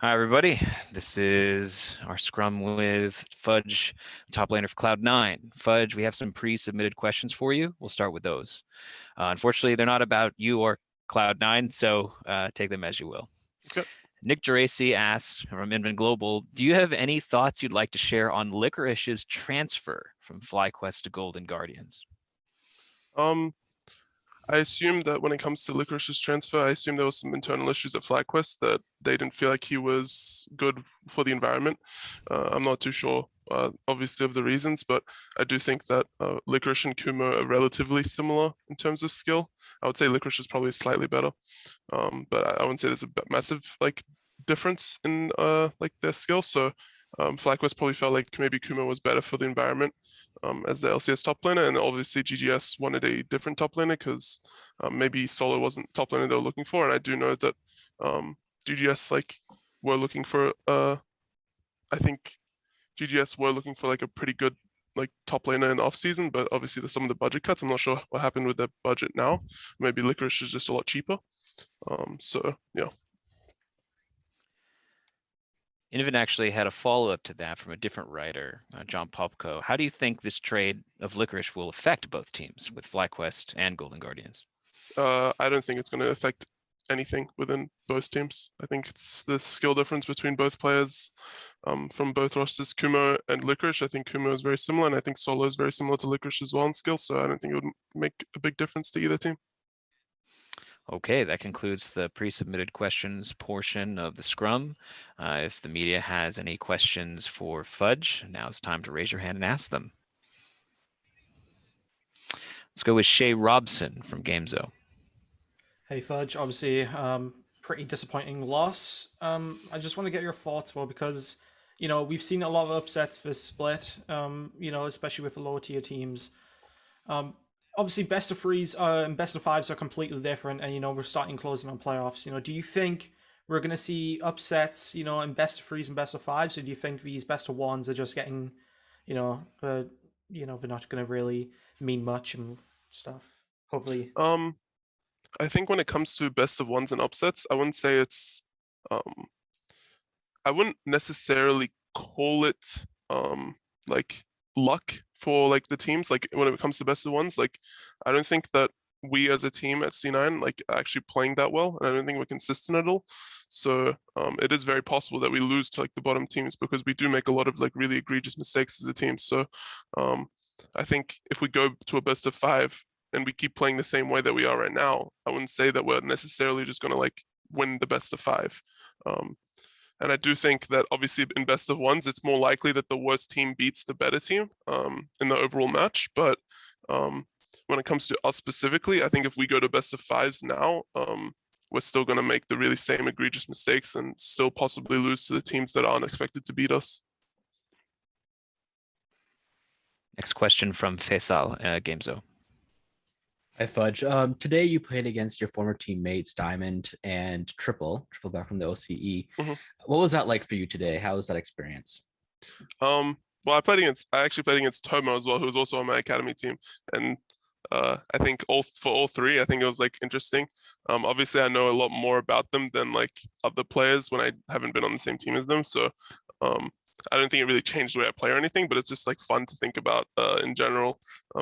Hi, everybody. This is our scrum with Fudge, top laner for Cloud9. Fudge, we have some pre-submitted questions for you. We'll start with those. Unfortunately, they're not about you or Cloud9, so take them as you will. Okay. Nick Geraci asks from Inven Global, do you have any thoughts you'd like to share on Licorice's transfer from FlyQuest to Golden Guardians? I assume that when it comes to Licorice's transfer, I assume there was some internal issues at FlyQuest that they didn't feel like he was good for the environment. I'm not too sure, obviously, of the reasons, but I do think that Licorice and Kumo are relatively similar in terms of skill. I would say Licorice is probably slightly better, but I wouldn't say there's a massive difference in like their skill. So FlyQuest probably felt like maybe Kumo was better for the environment as the LCS top laner, and obviously GGS wanted a different top laner because maybe Solo wasn't top laner they were looking for. And I do know that GGS were looking for I think GGS were looking for a pretty good top laner in off season, but obviously there's some of the budget cuts. I'm not sure what happened with their budget now. Maybe Licorice is just a lot cheaper. So yeah. Inven actually had a follow-up to that from a different writer, John Popko. How do you think this trade of Licorice will affect both teams with FlyQuest and Golden Guardians? I don't think it's going to affect anything within both teams. I think it's the skill difference between both players from both rosters, Kumo and Licorice. I think Kumo is very similar, and I think Solo is very similar to Licorice as well in skill, so I don't think it would make a big difference to either team. Okay, that concludes the pre-submitted questions portion of the scrum. If the media has any questions for Fudge, now it's time to raise your hand and ask them. Let's go with Shay Robson from Gamezo. Hey Fudge, obviously pretty disappointing loss. I just want to get your thoughts, well, because we've seen a lot of upsets this split, especially with the lower tier teams. Obviously best of threes and best of fives are completely different, and we're starting closing on playoffs. Do you think we're going to see upsets, in best of threes and best of fives, or do you think these best of ones are just getting, they're not going to really mean much and stuff? Hopefully. I think when it comes to best of ones and upsets, I wouldn't say it's I wouldn't necessarily call it luck for the teams. When it comes to best of ones, I don't think that we as a team at C9 are actually playing that well, and I don't think we're consistent at all. So it is very possible that we lose to the bottom teams because we do make a lot of really egregious mistakes as a team. So I think if we go to a best of 5 and we keep playing the same way that we are right now, I wouldn't say that we're necessarily just going to win the best of 5. And I do think that obviously in best of ones, it's more likely that the worst team beats the better team in the overall match. But when it comes to us specifically, I think if we go to best of 5s now, we're still going to make the really same egregious mistakes and still possibly lose to the teams that aren't expected to beat us. Next question from Faisal, Gamezo. Hi, Fudge. Today you played against your former teammates, Diamond and Triple back from the OCE. Mm-hmm. What was that like for you today? How was that experience? Well, I actually played against Tomo as well, who was also on my academy team. And I think for all three, I think it was interesting. Obviously I know a lot more about them than other players when I haven't been on the same team as them. So I don't think it really changed the way I play or anything, but it's just fun to think about in general.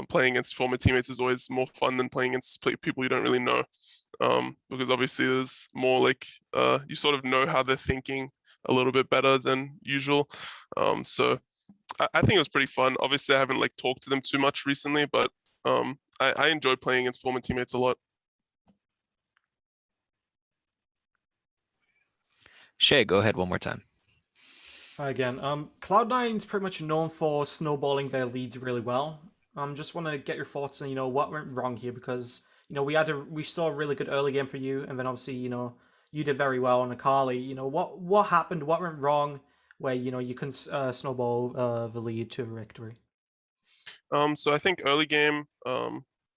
Playing against former teammates is always more fun than playing against people you don't really know, because obviously there's more you sort of know how they're thinking a little bit better than usual. So I think it was pretty fun. Obviously I haven't talked to them too much recently, but I enjoy playing against former teammates a lot. Shay, go ahead one more time. Again, Cloud9's pretty much known for snowballing their leads really well. Just want to get your thoughts on what went wrong here, because we saw a really good early game for you, and then obviously you did very well on Akali. What happened? What went wrong? Where you can snowball the lead to victory. So I think early game,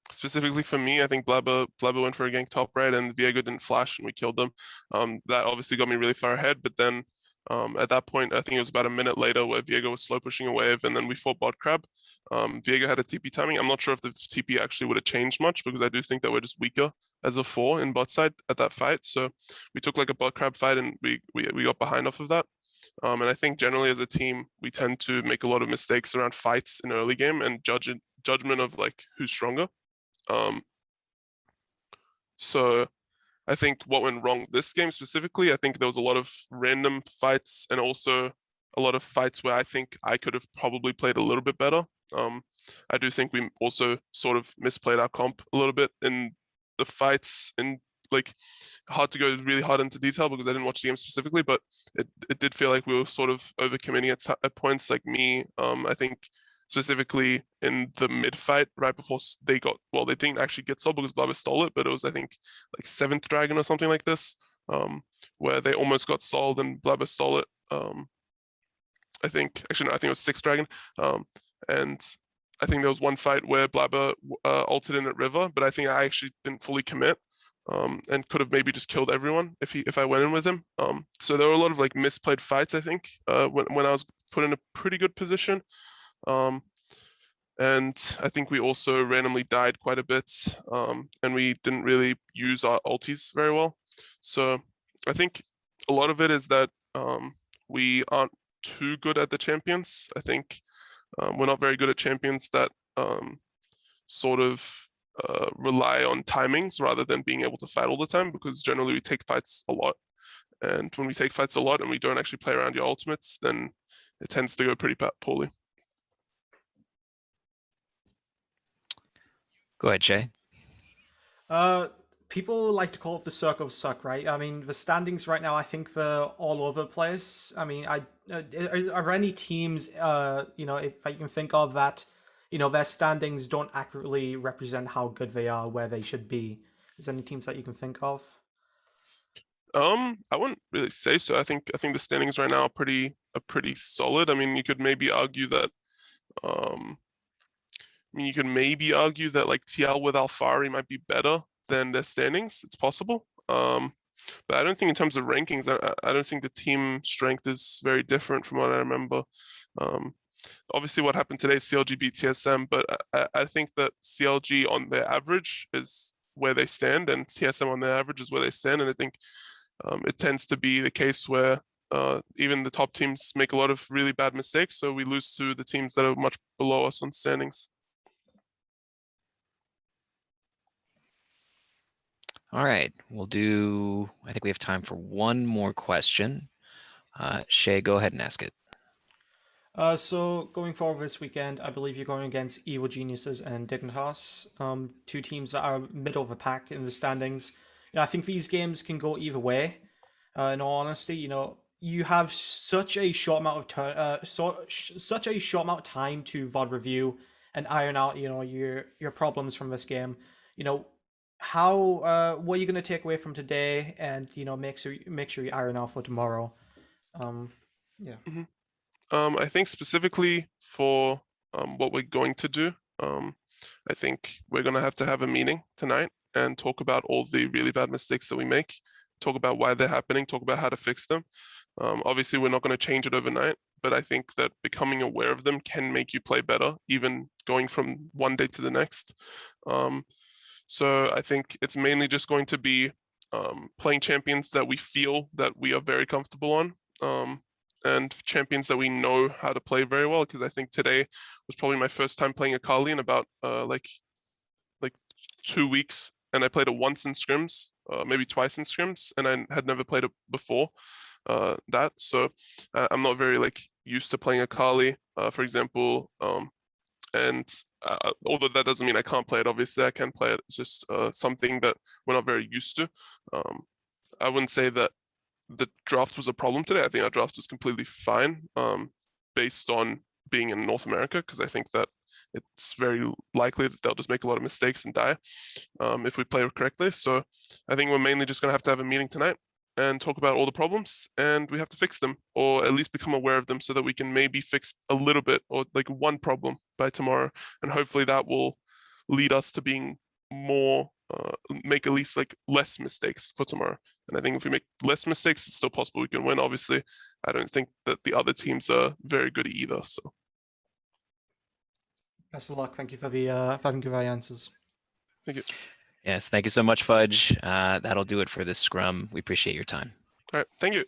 specifically for me, I think Blabber went for a gank top right, and Viego didn't flash, and we killed them. That obviously got me really far ahead, but then At that point, I think it was about a minute later where Viego was slow pushing a wave, and then we fought bot crab. Viego had a TP timing. I'm not sure if the TP actually would have changed much, because I do think that we're just weaker as a 4 in bot side at that fight. So we took like a bot crab fight, and we got behind off of that. And I think generally as a team, we tend to make a lot of mistakes around fights in early game and judgment of like who's stronger. So I think what went wrong this game specifically, I think there was a lot of random fights and also a lot of fights where I think I could have probably played a little bit better. I do think we also sort of misplayed our comp a little bit in the fights, and like hard to go really hard into detail because I didn't watch the game specifically, but it did feel like we were sort of overcommitting at points. Like me, I think specifically in the mid fight right before they didn't actually get sold because Blubber stole it, but it was I think like 7th dragon or something like this, where they almost got sold and Blubber stole it. I think it was 6th dragon, and I think there was one fight where Blabber ulted in at river, but I think I actually didn't fully commit, and could have maybe just killed everyone if I went in with him. So there were a lot of like misplayed fights, I think, when I was put in a pretty good position. And I think we also randomly died quite a bit, and we didn't really use our ultis very well. So I think a lot of it is that we aren't too good at the champions. I think we're not very good at champions that sort of rely on timings rather than being able to fight all the time, because generally we take fights a lot. And when we take fights a lot and we don't actually play around your ultimates, then it tends to go pretty poorly. Go ahead, Shay. People like to call it the circle of suck, right? I mean, the standings right now, I think they're all over the place. I mean, are there any teams, if I can think of that, their standings don't accurately represent how good they are, where they should be? Is there any teams that you can think of? I wouldn't really say so. I think the standings right now are pretty solid. I mean, you could maybe argue that like TL with Alfari might be better than their standings. It's possible. But I don't think in terms of rankings, I don't think the team strength is very different from what I remember. Obviously what happened today, CLG beat TSM, but I think that CLG on their average is where they stand, and TSM on their average is where they stand. And I think it tends to be the case where even the top teams make a lot of really bad mistakes, so we lose to the teams that are much below us on standings. All right, I think we have time for one more question. Shay, go ahead and ask it. So going forward this weekend, I believe you're going against Evil Geniuses and Dignitas, 2 teams that are middle of the pack in the standings. I think these games can go either way. In all honesty, you have such a short amount of such a short amount of time to VOD review and iron out, your problems from this game. How what are you going to take away from today, and make sure you iron out for tomorrow. Yeah. Mm-hmm. I think specifically for what we're going to do, I think we're going to have a meeting tonight and talk about all the really bad mistakes that we make, talk about why they're happening, talk about how to fix them. Obviously, we're not going to change it overnight, but I think that becoming aware of them can make you play better, even going from one day to the next. So I think it's mainly just going to be playing champions that we feel that we are very comfortable on, and champions that we know how to play very well, because I think today was probably my first time playing Akali in about like 2 weeks, and I played it once in scrims, maybe twice in scrims, and I had never played it before that. So I'm not very used to playing Akali, for example, and although that doesn't mean I can't play it, obviously I can play it. It's just something that we're not very used to. I wouldn't say that the draft was a problem today. I think our draft was completely fine, based on being in North America, because I think that it's very likely that they'll just make a lot of mistakes and die if we play correctly. So I think we're mainly just going to have a meeting tonight and talk about all the problems, and we have to fix them, or at least become aware of them, so that we can maybe fix a little bit, or one problem by tomorrow, and hopefully that will lead us to being more make at least like less mistakes for tomorrow. And I think if we make less mistakes, it's still possible we can win. Obviously, I don't think that the other teams are very good either. So Best of luck. Thank you for the answers. thank you. Yes, thank you so much, Fudge. That'll do it for this scrum. We appreciate your time. All right, thank you.